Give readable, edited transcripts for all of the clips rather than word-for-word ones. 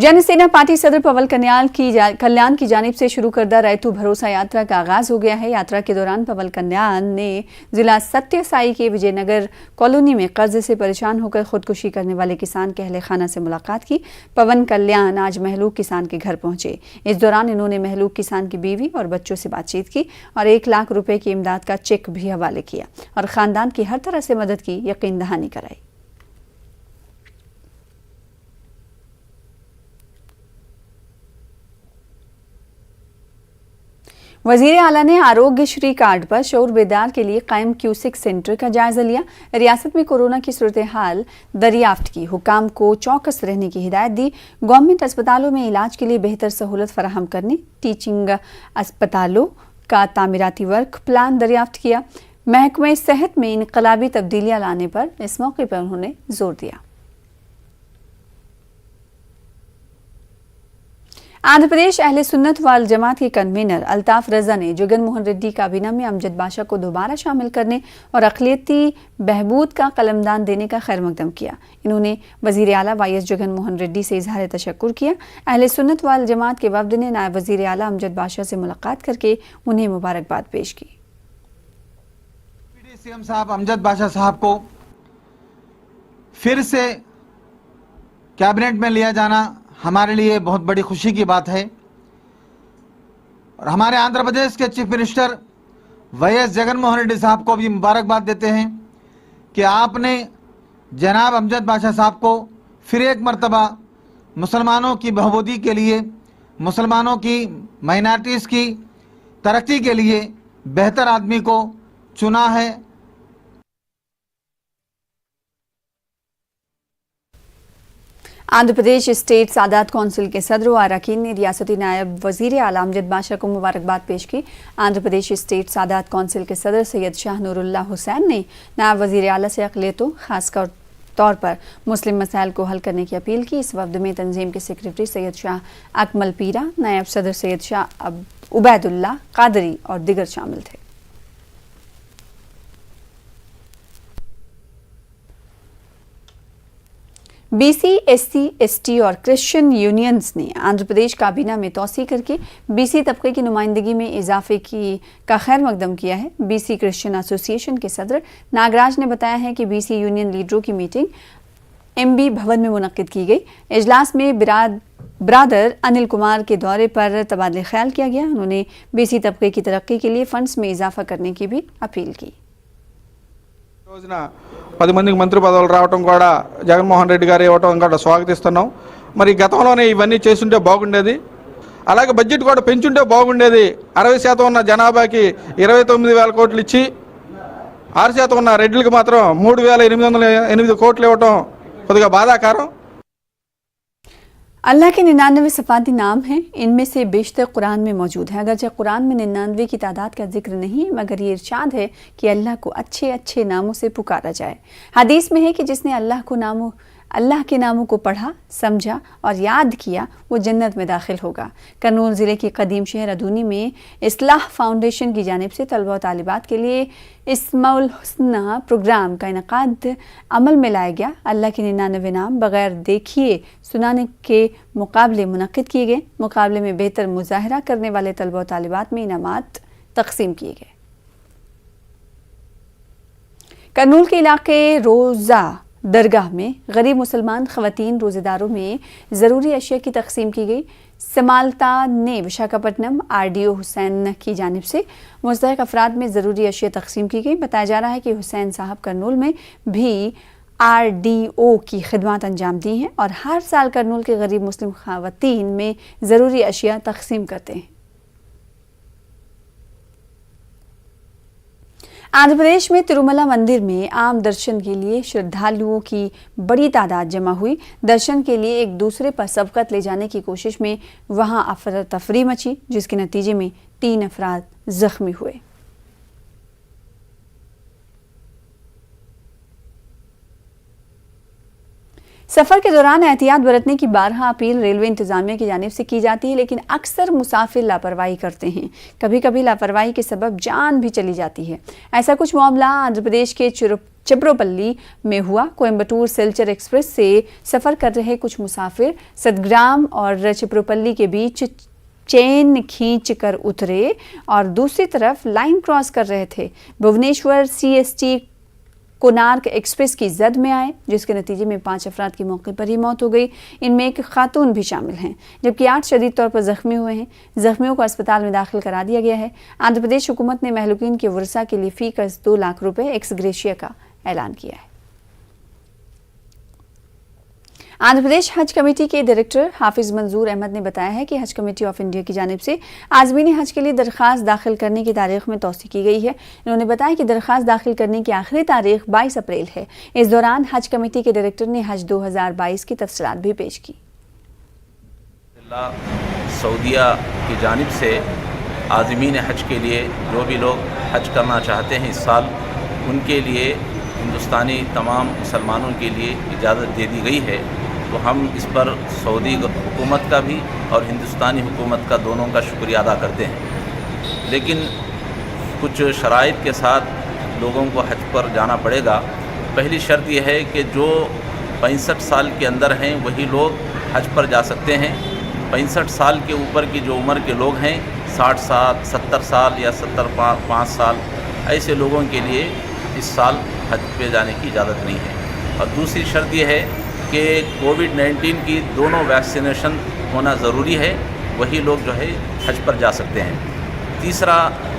Jana Sena party सदर पवन कल्याण की जानिब से शुरू करदा रैतू भरोसा यात्रा का आगाज हो गया है। यात्रा के दौरान पवन कल्याण ने जिला सत्य साई के विजयनगर कॉलोनी में कर्ज से परेशान होकर खुदकुशी करने वाले किसान के अहले खाना से मुलाकात की। पवन कल्याण आज महलूक किसान के घर पहुंचे। इस दौरान इन्होंने महलूक किसान की बीवी और बच्चों से बातचीत की और 1 लाख रुपए की इमदाद का चेक भी हवाले किया और खानदान की हर तरह से मदद की यकीन दहानी कराई। वजीर आला ने आरोग्य श्री कार्ड पर शऊर बेदार के लिए कायम क्यूसिक सेंटर का जायजा लिया। रियासत में कोरोना की सूरत हाल दरियाफ्त की, हुकाम को चौकस रहने की हिदायत दी। गवर्नमेंट अस्पतालों में इलाज के लिए बेहतर सहूलत फराहम करने, टीचिंग अस्पतालों का तामीराती वर्क प्लान दरियाफ्त किया। महकमे सेहत में इनकलाबी तब्दीलियां लाने पर इस मौके पर उन्होंने जोर दिया। आंध्र प्रदेश अहले सुन्नत वाल जमात के कन्वीनर अल्ताफ रजा ने जगन मोहन रेड्डी काबीना में अमजद बाशा को दोबारा शामिल करने और अक़लियती बहबूद का कलमदान देने का खैर मकदम किया। इन्होंने वजीर आला वाईएस जगन मोहन रेड्डी से इजहार तशक्कुर किया। अहले सुन्नत वाल जमात के वफ्द ने नायब वजीर आला अमजद बाशा से मुलाकात करके उन्हें मुबारकबाद पेश की। सीएम साहब अमजद बाशा साहब को फिर से कैबिनेट में लिया जाना हमारे लिए बहुत बड़ी खुशी की बात है और हमारे आंध्र प्रदेश के chief minister YS Jagan Mohan Reddy साहब को भी मुबारकबाद देते हैं कि आपने जनाब अमजद बाशा साहब को फिर एक मर्तबा मुसलमानों की बहबूदी के लिए, मुसलमानों की माइनॉरिटीज़ की तरक्की के लिए बेहतर आदमी को चुना है। आंध्र प्रदेश स्टेट सादात कौंसिल के सदर व अरकान ने रियासती नायब वजीर आला अमजद बाशा को मुबारकबाद पेश की। आंध्र प्रदेश स्टेट सादात कौंसिल के सदर सैयद शाह नूरुल्लाह हुसैन ने नायब वजीर आला से अक़लियतों, खासकर तौर पर मुस्लिम मसाइल को हल करने की अपील की। इस वफ्द में तंजीम के सेक्रेटरी सैयद शाह अकमल पीरा, नायब सदर सैयद शाह उबैदुल्लाह कादरी और दिगर शामिल थे। बीसी, एससी, एसटी और क्रिश्चियन यूनियंस ने आंध्र प्रदेश काबीना में तौसी करके बीसी तबके की नुमाइंदगी में इजाफे का खैर मकदम किया है। बीसी क्रिश्चियन एसोसिएशन के सदर नागराज ने बताया है कि बीसी यूनियन लीडरों की मीटिंग एमबी भवन में मुनक्किद की गई। इजलास में ब्रादर अनिल कुमार के दौरे पर तबादले ख्याल किया गया। उन्होंने बीसी तबके की तरक्की के लिए फंड्स में इजाफा करने की भी अपील की। 10 మందికి మంత్రి పదవులు రావడం కూడా జగన్మోహన్ రెడ్డి గారు ఇవ్వడం కూడా స్వాగతిస్తున్నాం। మరి గతంలోనే ఇవన్నీ చేస్తుంటే బాగుండేది, అలాగే బడ్జెట్ కూడా పెంచుంటే బాగుండేది। 60% ఉన్న జనాభాకి 29,000 కోట్లు ఇచ్చి 6% ఉన్న రెడ్డిలకు మాత్రం 3,808 కోట్లు ఇవ్వడం కొద్దిగా బాధాకరం। अल्लाह के 99 सिफाती नाम हैं, इनमें से बेशतर कुरान में मौजूद है। अगरचे कुरान में 99 की तादाद का जिक्र नहीं है, मगर ये इरशाद है कि अल्लाह को अच्छे अच्छे नामों से पुकारा जाए। हदीस में है कि जिसने अल्लाह के नामों को पढ़ा, समझा और याद किया, वो जन्नत में दाखिल होगा। कर्नूल ज़िले की कदीम शहर अदूनी में इस्लाह फाउंडेशन की जानिब से तलबा और तालिबात के लिए इस्माउल हुस्ना प्रोग्राम का इनकाद अमल में लाया गया। अल्लाह के 99 नाम बगैर देखिए सुनाने के मुकाबले मुनक्किद किए गए। मुकाबले में बेहतर मुजाहरा करने वाले तलबा और तालिबात में इनामात तकसीम किए गए। कर्नूल के इलाके रोज़ा दरगाह में गरीब मुसलमान ख़वातीन रोज़ेदारों में ज़रूरी अशिया की तकसीम की गई। समालता ने विशाखापट्टनम आरडीओ हुसैन की जानिब से मुस्तहिक़ अफराद में ज़रूरी अशिया तकसीम की गई। बताया जा रहा है कि हुसैन साहब कर्नूल में भी आरडीओ की खिदमत अंजाम दी हैं और हर साल कर्नूल के गरीब मुस्लिम ख़वातीन में ज़रूरी अशिया तकसीम करते हैं। आंध्र प्रदेश में तिरुमला मंदिर में आम दर्शन के लिए श्रद्धालुओं की बड़ी तादाद जमा हुई। दर्शन के लिए एक दूसरे पर सबकत ले जाने की कोशिश में वहां अफरा तफरी मची, जिसके नतीजे में 3 अफराद जख्मी हुए। सफर के दौरान एहतियात बरतने की 12 अपील रेलवे इंतजामिया की जानिब से की जाती है, लेकिन अक्सर मुसाफिर लापरवाही करते हैं। कभी कभी लापरवाही के सबब जान भी चली जाती है। ऐसा कुछ मामला आंध्र प्रदेश के चिप्रोपल्ली में हुआ। कोयम्बटूर सिलचर एक्सप्रेस से सफर कर रहे कुछ मुसाफिर सतग्राम और चिप्रोपल्ली के बीच चेन खींच कर उतरे और दूसरी तरफ लाइन क्रॉस कर रहे थे। भुवनेश्वर CST कोणार्क एक्सप्रेस की जद में आए, जिसके नतीजे में 5 अफराद की मौके पर ही मौत हो गई। इनमें एक खातून भी शामिल हैं, जबकि 8 शदीद तौर पर जख्मी हुए हैं। जख्मियों को अस्पताल में दाखिल करा दिया गया है। आंध्र प्रदेश हुकूमत ने महलूकीन के वर्सा के लिए फीकस 2 लाख रुपए एक्स ग्रेशिया का ऐलान किया है। आंध्र प्रदेश हज कमेटी के डायरेक्टर हाफिज मंजूर अहमद ने बताया है कि हज कमेटी ऑफ इंडिया की जानिब से आज़मीन हज के लिए दरख्वास्त दाखिल करने की तारीख में तौसी की गई है। इन्होंने बताया कि दरख्वास्त दाखिल करने की आखिरी तारीख 22 अप्रैल है। इस दौरान हज कमेटी के डायरेक्टर ने हज 2022 की तफसीलात भी पेश की। सऊदीया की जानिब से आज़मीन हज के लिए जो भी लोग हज करना चाहते हैं इस साल, उनके लिए हिंदुस्तानी तमाम मुसलमानों के लिए इजाज़त दे दी गई है। तो हम इस पर सऊदी हुकूमत का भी और हिंदुस्तानी हुकूमत का दोनों का शुक्रिया अदा करते हैं। लेकिन कुछ शराइत के साथ लोगों को हज पर जाना पड़ेगा। पहली शर्त यह है कि जो 65 साल के अंदर हैं वही लोग हज पर जा सकते हैं। 65 साल के ऊपर की जो उम्र के लोग हैं, 60 साल, 70 साल या 75 साल, ऐसे लोगों के लिए इस साल हज पे जाने की इजाज़त नहीं है। और दूसरी शर्त यह है कि कोविड-19 की दोनों वैक्सीनेशन होना ज़रूरी है, वही लोग जो है हज पर जा सकते हैं। तीसरा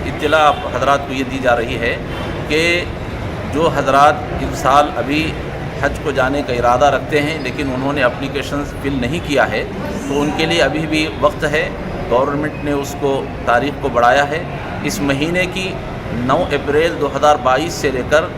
इत्तला आप हजरात को ये दी जा रही है कि जो हजरात इस साल अभी हज को जाने का इरादा रखते हैं लेकिन उन्होंने एप्लीकेशन फिल नहीं किया है, तो उनके लिए अभी भी वक्त है। गवर्नमेंट ने उसको तारीख़ को बढ़ाया है। इस महीने की 9 अप्रैल 2022 से लेकर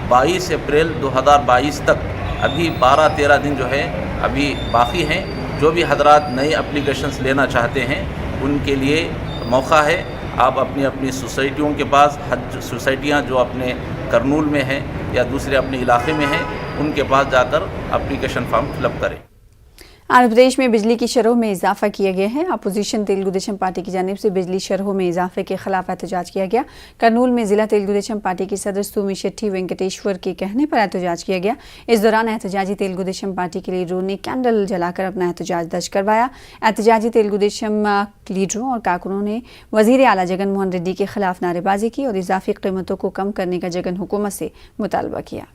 22 अप्रैल 2022 तक अभी 12-13 दिन जो है अभी बाकी हैं। जो भी हजरात नए एप्लीकेशंस लेना चाहते हैं उनके लिए मौका है। आप अपनी अपनी सोसाइटियों के पास, हज सोसाइटियाँ जो अपने करनूल में हैं या दूसरे अपने इलाके में हैं, उनके पास जाकर एप्लीकेशन फॉर्म फिलअप करें। आंध्र प्रदेश में बिजली की शरहों में इजाफा किया गया है। अपोजिशन तेलुगु देशम पार्टी की जानिब से बिजली शरहों में इजाफे के खिलाफ एहतजाज किया गया। करनूल में जिला तेलुगु देशम पार्टी की सदर सुमिशेट्टी वेंकटेश्वर के कहने पर एहतजाज किया गया। इस दौरान एहतजाजी तेलुगु देशम पार्टी के लीडरों ने कैंडल जलाकर अपना एहतजाज दर्ज करवाया। एहतजाजी तेलुगु देशम लीडरों और कारकुनों ने वजीर आला जगन मोहन रेड्डी के खिलाफ नारेबाजी की और इजाफी कीमतों को कम करने का जगन हुकूमत से मुतालबा किया।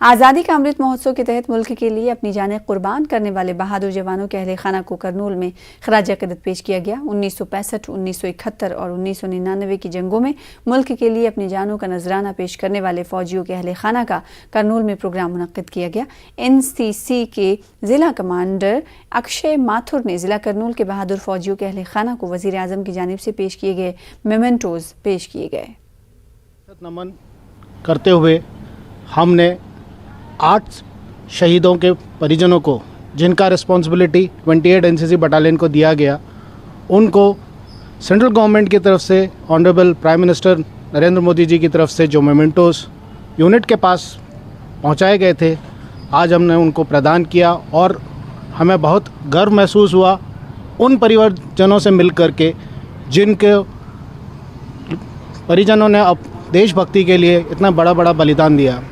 आज़ादी का अमृत महोत्सव के तहत मुल्क के लिए अपनी जानें कुर्बान करने वाले बहादुर जवानों के अहले खाना को करनूल में खराज अक़ीदत पेश किया गया। 1965, 1971 और 1999 की जंगों में मुल्क के लिए अपनी जानों का नजराना पेश करने वाले फौजियों के अहले खाना का करनूल में प्रोग्राम मुनक्किद किया गया। NCC के ज़िला कमांडर अक्षय माथुर ने ज़िला करनूल के बहादुर फौजियों के अहले खाना को वज़ीर आज़म की जानिब से पेश किए गए मेमेंटोज़ पेश किए गए। नमन करते हुए हमने 8 शहीदों के परिजनों को, जिनका रिस्पॉन्सिबिलिटी 28 NCC बटालियन को दिया गया, उनको सेंट्रल गवर्नमेंट की तरफ से honourable prime minister Narendra Modi ji की तरफ से जो मेमेंटोस यूनिट के पास पहुंचाए गए थे, आज हमने उनको प्रदान किया और हमें बहुत गर्व महसूस हुआ उन परिवारजनों से मिल कर के जिनके परिजनों ने अब देशभक्ति के लिए इतना बड़ा बलिदान दिया।